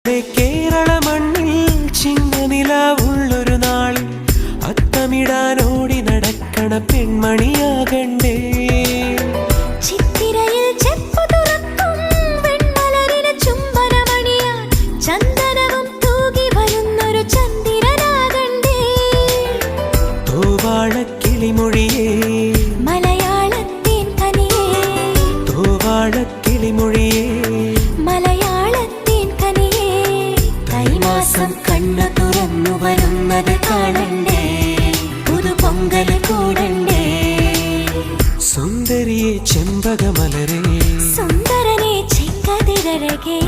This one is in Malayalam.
കേരള മണ്ണിൽ ചിങ്ങനിലാവുള്ളൊരു നാളിൽ അത്തമിടാനോടി നടക്കണ പെൺമണിയാകണ്ടേ. ചിത്തിരയിൽ ചെപ്പു തുറക്കും വെൺമലരിന് ചുംബനമണിയാൻ ചന്ദനവും തൂകി വരുന്നൊരു ചന്ദ്രനാകണ്ടേ. തോവാളക്കിളിമൊഴിയേ മലയാളത്തിൻ കനിയേ, തോവാളക്കിളിമൊഴിയേ മലയാളത്തിൻ കനിയേ. കൈമാസം കണ്ണു തുറന്നു വരുന്നത് കാണണ്ടേ, പുതുപൊങ്കൽ കൂടണ്ടേ. സുന്ദരിയെ ചെമ്പകമലരേ, സുന്ദരനെ ചെങ്കതിരഴകേ.